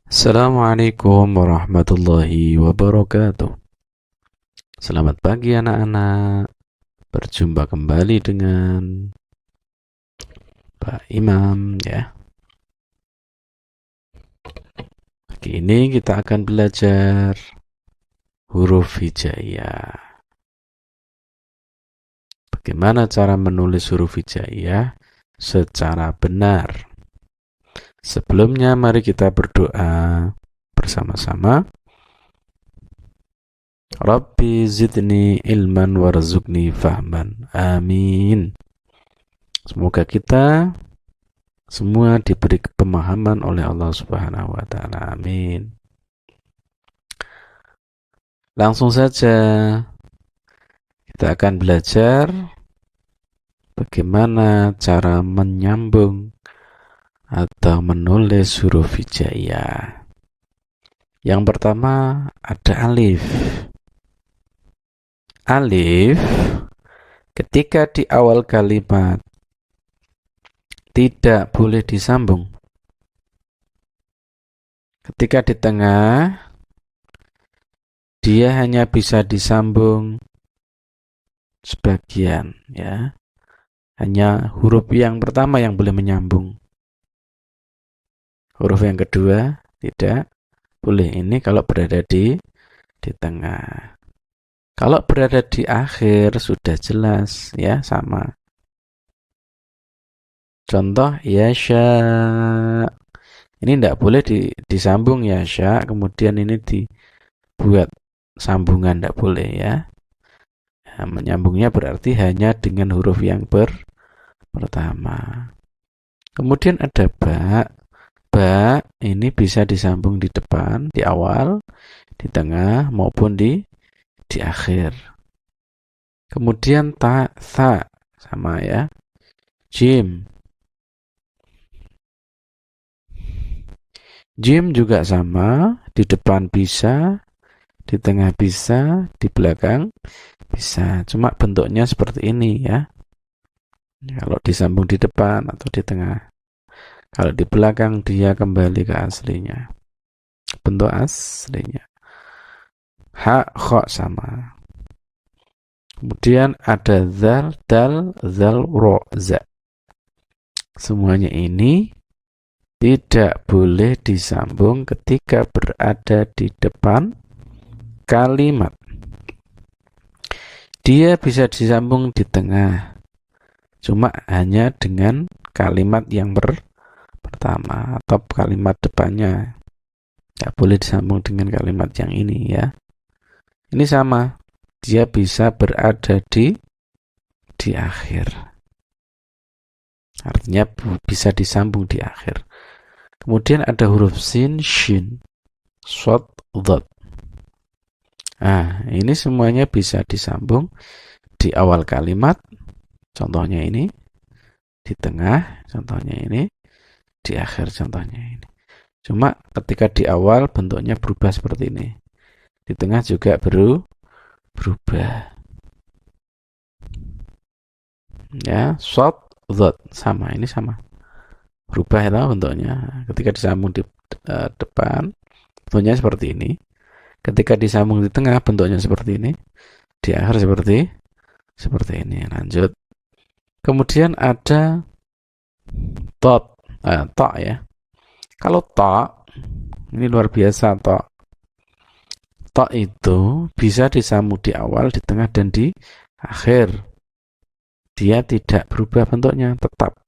Assalamualaikum warahmatullahi wabarakatuh. Selamat pagi anak-anak. Berjumpa kembali dengan Pak Imam ya. Pagi ini kita akan belajar huruf hijaiyah. Bagaimana cara menulis huruf hijaiyah secara benar? Sebelumnya mari kita berdoa bersama-sama. Rabbi zidni ilman warzuqni fahman. Amin. Semoga kita semua diberi pemahaman oleh Allah Subhanahu wa taala. Amin. Langsung saja kita akan belajar bagaimana cara menyambung atau menulis huruf hijaiyah. Yang pertama ada alif. Alif ketika di awal kalimat tidak boleh disambung. Ketika di tengah, dia hanya bisa disambung sebagian, ya. Hanya huruf yang pertama yang boleh menyambung. Huruf yang kedua tidak boleh. Ini kalau berada di tengah. Kalau berada di akhir sudah jelas, ya, sama. Contoh yasha. Ini tidak boleh disambung yasha, kemudian ini dibuat sambungan, tidak boleh ya. Nah, menyambungnya berarti hanya dengan huruf yang pertama. Kemudian ada ba. Ba ini bisa disambung di depan, di awal, di tengah maupun di akhir. Kemudian ta, tha sama ya. Jim. Jim juga sama, di depan bisa, di tengah bisa, di belakang bisa. Cuma bentuknya seperti ini ya. Kalau disambung di depan atau di tengah. Kalau di belakang dia kembali ke aslinya. Bentuk aslinya. Ha, kho sama. Kemudian ada zal, dal, zal, ro, za. Semuanya ini tidak boleh disambung ketika berada di depan kalimat. Dia bisa disambung di tengah, cuma hanya dengan kalimat yang pertama atau kalimat depannya. Tidak boleh disambung dengan kalimat yang ini ya. Ini sama, dia bisa berada di akhir. Artinya bisa disambung di akhir. Kemudian ada huruf sin, shin, shod, dhad. Nah, ini semuanya bisa disambung di awal kalimat, contohnya ini, di tengah, contohnya ini, di akhir, contohnya ini. Cuma ketika di awal bentuknya berubah seperti ini. Di tengah juga berubah. Ya, shod, dhad, sama, ini sama. Berubah ya bentuknya. Ketika disambung di depan, bentuknya seperti ini. Ketika disambung di tengah, bentuknya seperti ini. Di akhir seperti ini. Lanjut. Kemudian ada to ya. Kalau to, ini luar biasa to. To itu bisa disambung di awal, di tengah, dan di akhir. Dia tidak berubah bentuknya, tetap.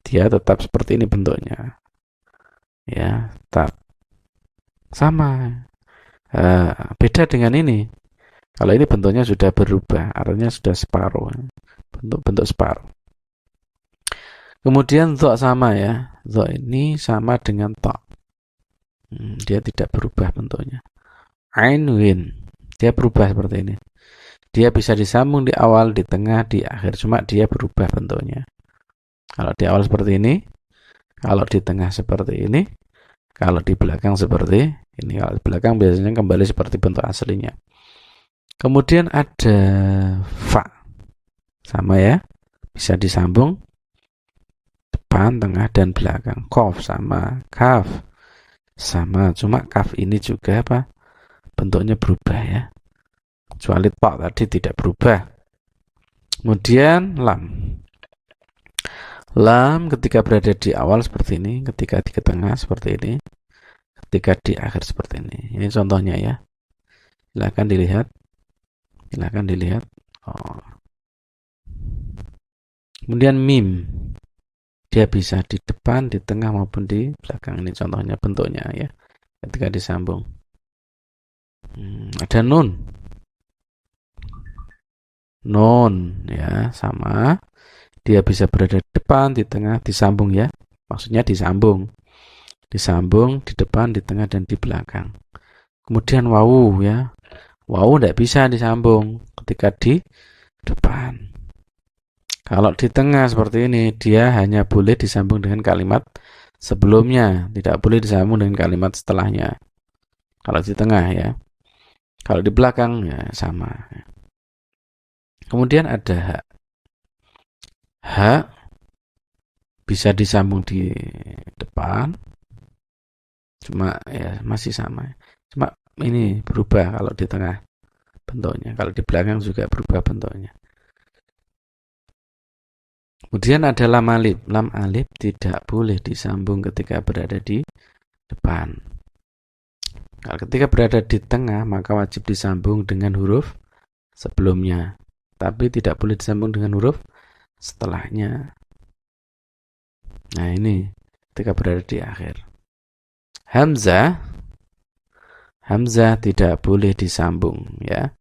Dia tetap seperti ini bentuknya. Ya, tetap. Sama. Beda dengan ini. Kalau ini bentuknya sudah berubah, artinya sudah separuh. Bentuk separuh. Kemudian dha sama ya. Dha ini sama dengan ta. Dia tidak berubah bentuknya. Ain win. Dia berubah seperti ini. Dia bisa disambung di awal, di tengah, di akhir. Cuma dia berubah bentuknya. Kalau di awal seperti ini, kalau di tengah seperti ini, kalau di belakang seperti ini. Kalau di belakang biasanya kembali seperti bentuk aslinya. Kemudian ada fa. Sama ya. Bisa disambung depan, tengah, dan belakang. Qaf sama kaf. sama, cuma kaf ini juga apa? Bentuknya berubah ya. Kecuali ta tadi tidak berubah. Kemudian lam. Lam ketika berada di awal seperti ini, ketika di tengah seperti ini, ketika di akhir seperti ini. Ini contohnya ya. Silakan dilihat. Silakan dilihat. Oh. Kemudian mim. Dia bisa di depan, di tengah maupun di belakang. Ini contohnya bentuknya ya. Ketika disambung. Ada nun. Nun ya, sama. Dia bisa berada di depan, di tengah, disambung ya. Maksudnya disambung. Disambung di depan, di tengah, dan di belakang. Kemudian wawu ya. Wawu tidak bisa disambung ketika di depan. Kalau di tengah seperti ini, dia hanya boleh disambung dengan kalimat sebelumnya. Tidak boleh disambung dengan kalimat setelahnya. Kalau di tengah ya. Kalau di belakang ya sama. Kemudian ada hak. Hak bisa disambung di depan. Cuma ya masih sama. Cuma ini berubah kalau di tengah bentuknya. Kalau di belakang juga berubah bentuknya. Kemudian ada lam alif. Lam alif tidak boleh disambung ketika berada di depan. Kalau ketika berada di tengah, maka wajib disambung dengan huruf sebelumnya. Tapi tidak boleh disambung dengan huruf setelahnya. Nah ini ketika berada di akhir. Hamzah. Hamzah tidak boleh disambung ya.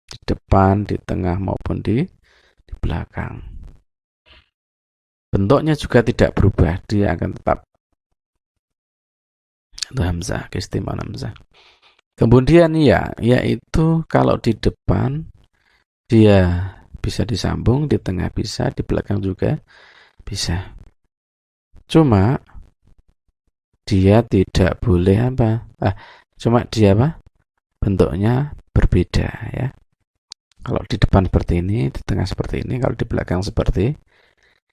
Di depan, di tengah maupun di belakang. Bentuknya juga tidak berubah, dia akan tetap itu hamzah, keistimewaan hamzah. Kemudian ya, yaitu kalau di depan dia bisa disambung, di tengah bisa, di belakang juga bisa. Cuma dia tidak boleh apa? Cuma dia apa? Bentuknya berbeda ya. Kalau di depan seperti ini, di tengah seperti ini, kalau di belakang seperti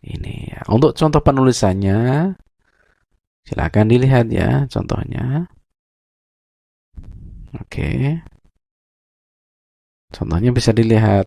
ini ya. Untuk contoh penulisannya silakan dilihat ya contohnya. Oke. Contohnya bisa dilihat.